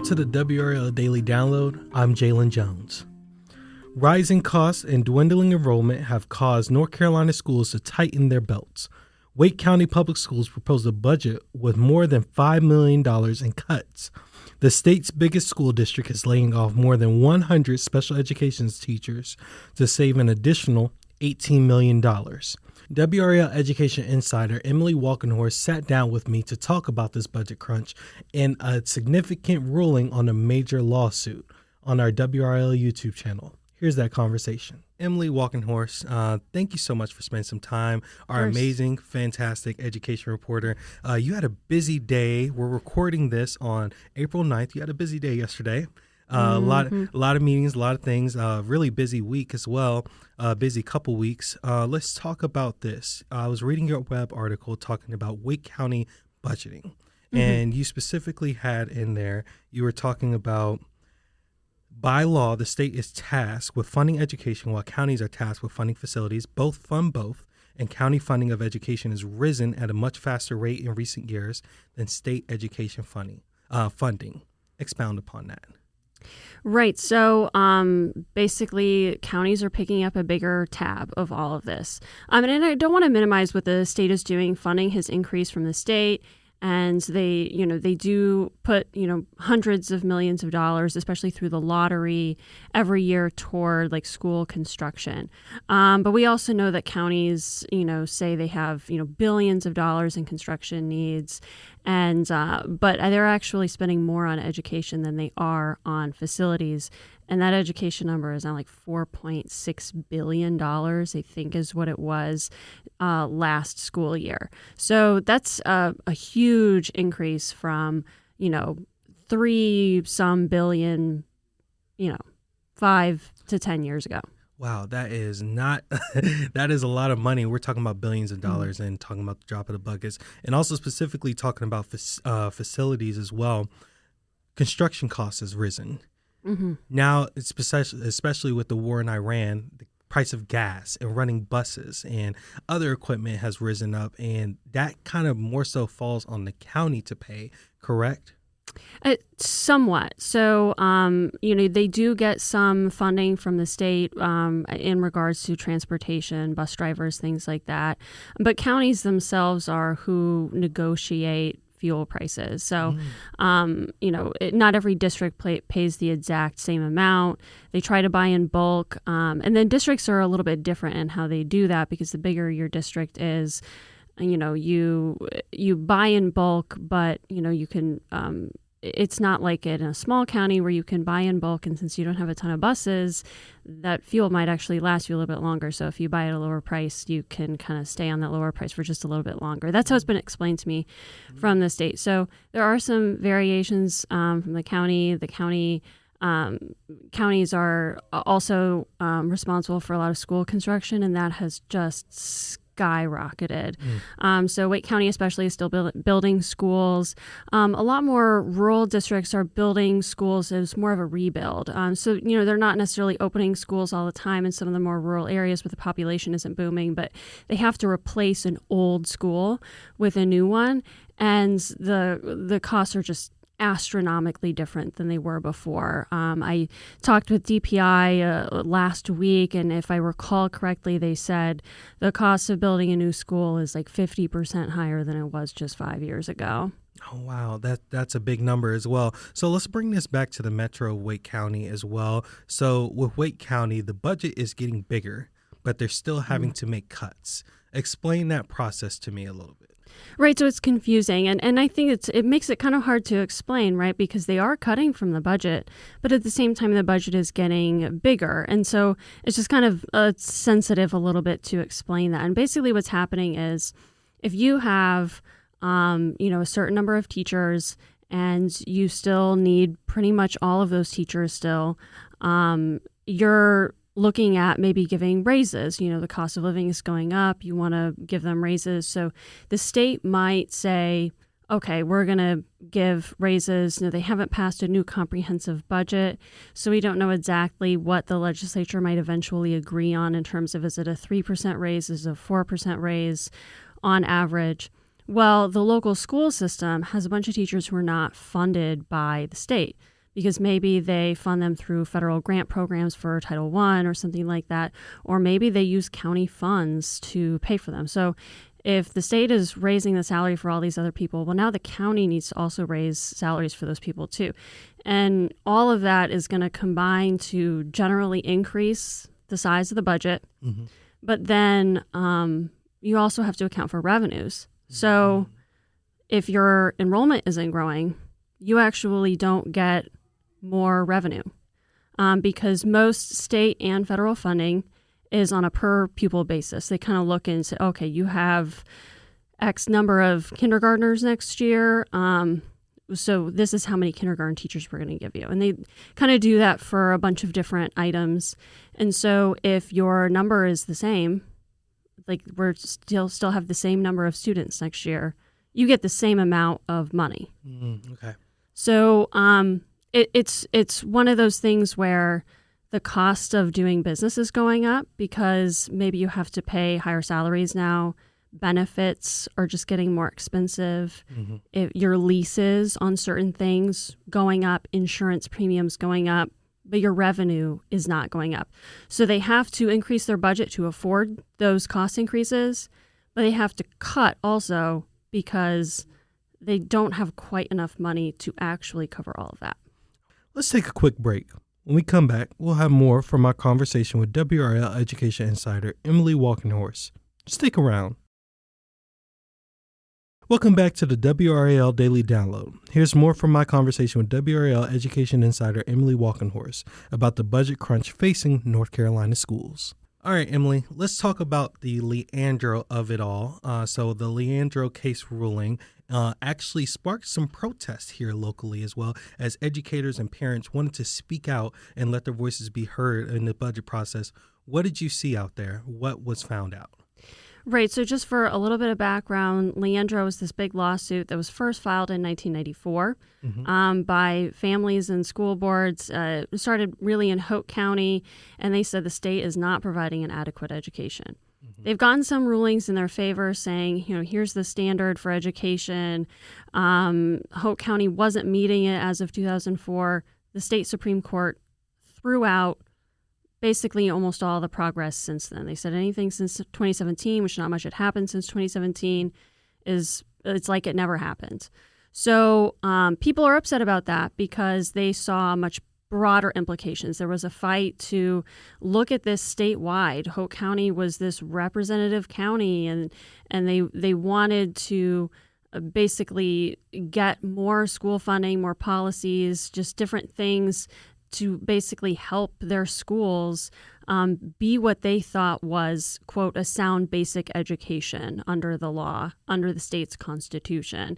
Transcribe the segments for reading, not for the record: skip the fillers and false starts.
Welcome to the WRAL Daily Download. I'm Jalen Jones. Rising costs and dwindling enrollment have caused North Carolina schools to tighten their belts. Wake County Public Schools proposed a budget with more than $5 million in cuts. The state's biggest school district is laying off more than 100 special education teachers to save an additional $18 million. WRAL Education Insider Emily Walkenhorst sat down with me to talk about this budget crunch and a significant ruling on a major lawsuit on our WRAL YouTube channel. Here's that conversation. Emily Walkenhorst, thank you so much for spending some time. Our amazing, fantastic education reporter. You had a busy day. We're recording this on April 9th. You had a busy day yesterday. A lot of meetings, a lot of things. Really busy week as well. Busy couple weeks. Let's talk about this. I was reading your web article talking about Wake County budgeting, and you specifically had in there, you were talking about by law, the state is tasked with funding education while counties are tasked with funding facilities. Both fund both, and county funding of education has risen at a much faster rate in recent years than state education funding. Expound upon that. Right. So basically, counties are picking up a bigger tab of all of this. And I don't want to minimize what the state is doing. Funding has increased from the state. And they do put, hundreds of millions of dollars, especially through the lottery, every year toward like school construction. But we also know that counties, say they have, billions of dollars in construction needs. And but they're actually spending more on education than they are on facilities. And that education number is now like $4.6 billion, I think is what it was last school year. So that's a huge increase from, 3-some billion, 5 to 10 years ago. Wow, that is a lot of money. We're talking about billions of dollars and talking about the drop of the buckets, and also specifically talking about facilities as well. Construction costs has risen. Now, it's especially with the war in Iran, the price of gas and running buses and other equipment has risen up, and that kind of more so falls on the county to pay, correct? Somewhat. So, they do get some funding from the state in regards to transportation, bus drivers, things like that. But counties themselves are who negotiate fuel prices. So, not every district pays the exact same amount. They try to buy in bulk. And then districts are a little bit different in how they do that, because the bigger your district is, you buy in bulk, but, you can, it's not like in a small county where you can buy in bulk. And since you don't have a ton of buses, that fuel might actually last you a little bit longer. So if you buy at a lower price, you can kind of stay on that lower price for just a little bit longer. That's how it's been explained to me from the state. So there are some variations from the county. Counties are also responsible for a lot of school construction, and that has just skyrocketed. So Wake County especially is still building schools. A lot more rural districts are building schools as more of a rebuild. So, they're not necessarily opening schools all the time in some of the more rural areas where the population isn't booming, but they have to replace an old school with a new one. And the costs are just astronomically different than they were before. I talked with DPI last week, and if I recall correctly, they said the cost of building a new school is like 50% higher than it was just 5 years ago. Oh, wow. That's a big number as well. So let's bring this back to the metro Wake County as well. So with Wake County, the budget is getting bigger, but they're still having to make cuts. Explain that process to me a little bit. Right, so it's confusing, and I think it makes it kind of hard to explain, right, because they are cutting from the budget, but at the same time the budget is getting bigger, and so it's just kind of sensitive a little bit to explain that. And basically what's happening is if you have, a certain number of teachers and you still need pretty much all of those teachers still, you're looking at maybe giving raises. The cost of living is going up. You want to give them raises. So the state might say, okay, we're going to give raises. They haven't passed a new comprehensive budget, so we don't know exactly what the legislature might eventually agree on in terms of, is it a 3% raise, is it a 4% raise on average. Well, the local school system has a bunch of teachers who are not funded by the state because maybe they fund them through federal grant programs for Title I or something like that, or maybe they use county funds to pay for them. So if the state is raising the salary for all these other people, well, now the county needs to also raise salaries for those people too. And all of that is going to combine to generally increase the size of the budget. Mm-hmm. But then you also have to account for revenues. So if your enrollment isn't growing, you actually don't get more revenue because most state and federal funding is on a per pupil basis. They kind of look and say, okay, you have X number of kindergartners next year. So this is how many kindergarten teachers we're going to give you. And they kind of do that for a bunch of different items. And so if your number is the same, like we're still have the same number of students next year, you get the same amount of money. Okay. So it's one of those things where the cost of doing business is going up because maybe you have to pay higher salaries now. Benefits are just getting more expensive. Mm-hmm. Your leases on certain things going up, insurance premiums going up, but your revenue is not going up. So they have to increase their budget to afford those cost increases, but they have to cut also because they don't have quite enough money to actually cover all of that. Let's take a quick break. When we come back, we'll have more from our conversation with WRAL Education Insider Emily Walkenhorst. Stick around. Welcome back to the WRAL Daily Download. Here's more from my conversation with WRAL Education Insider Emily Walkenhorst about the budget crunch facing North Carolina schools. All right, Emily, let's talk about the Leandro of it all. So the Leandro case ruling actually sparked some protests here locally as well, as educators and parents wanted to speak out and let their voices be heard in the budget process. What did you see out there? What was found out? Right. So just for a little bit of background, Leandro was this big lawsuit that was first filed in 1994 by families and school boards. It started really in Hoke County, and they said the state is not providing an adequate education. Mm-hmm. They've gotten some rulings in their favor saying, here's the standard for education. Hoke County wasn't meeting it as of 2004. The state Supreme Court threw out basically almost all the progress since then. They said anything since 2017, which not much had happened since 2017, it's like it never happened. So people are upset about that because they saw much broader implications. There was a fight to look at this statewide. Hoke County was this representative county, and they wanted to basically get more school funding, more policies, just different things to basically help their schools be what they thought was, quote, a sound basic education under the law, under the state's constitution.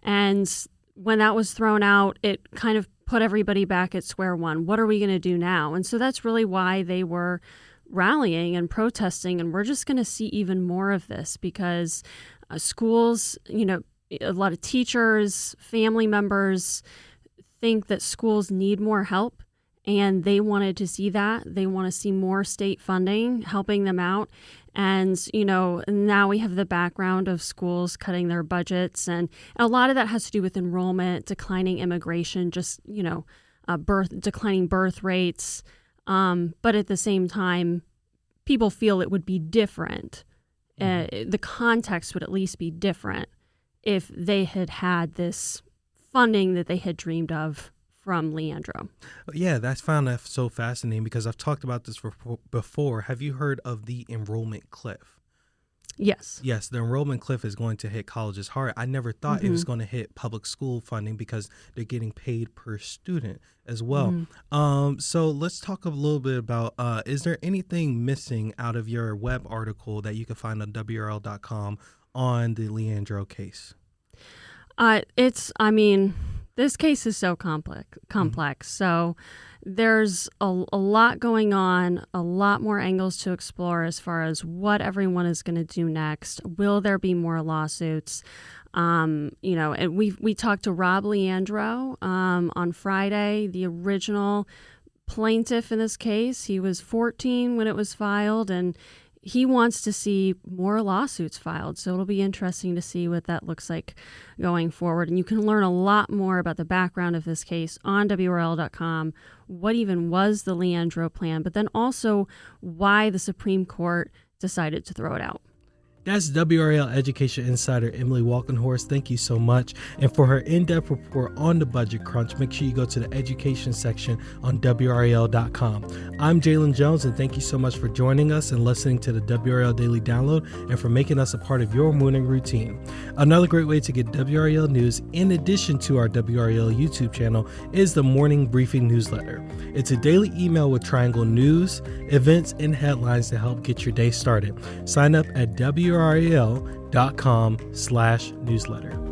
And when that was thrown out, it kind of put everybody back at square one. What are we going to do now? And so that's really why they were rallying and protesting. And we're just going to see even more of this because schools, a lot of teachers, family members think that schools need more help. And they wanted to see that. They want to see more state funding helping them out. And, now we have the background of schools cutting their budgets. And a lot of that has to do with enrollment, declining immigration, just, declining birth rates. But at the same time, people feel it would be different. The context would at least be different if they had had this funding that they had dreamed of from Leandro. Yeah, that's found that so fascinating because I've talked about this before. Have you heard of the enrollment cliff? Yes. Yes, the enrollment cliff is going to hit colleges hard. I never thought it was going to hit public school funding because they're getting paid per student as well. So let's talk a little bit about, is there anything missing out of your web article that you can find on WRL.com on the Leandro case? This case is so complex. So there's a lot going on, a lot more angles to explore as far as what everyone is going to do next. Will there be more lawsuits? And we talked to Rob Leandro on Friday, the original plaintiff in this case. He was 14 when it was filed, and he wants to see more lawsuits filed. So it'll be interesting to see what that looks like going forward. And you can learn a lot more about the background of this case on WRAL.com, what even was the Leandro plan, but then also why the Supreme Court decided to throw it out. That's WRAL Education Insider Emily Walkenhorst. Thank you so much. And for her in-depth report on the budget crunch, make sure you go to the education section on WRAL.com. I'm Jalen Jones, and thank you so much for joining us and listening to the WRAL Daily Download and for making us a part of your morning routine. Another great way to get WRAL news, in addition to our WRAL YouTube channel, is the Morning Briefing newsletter. It's a daily email with Triangle news, events, and headlines to help get your day started. Sign up at WRAL.com/newsletter.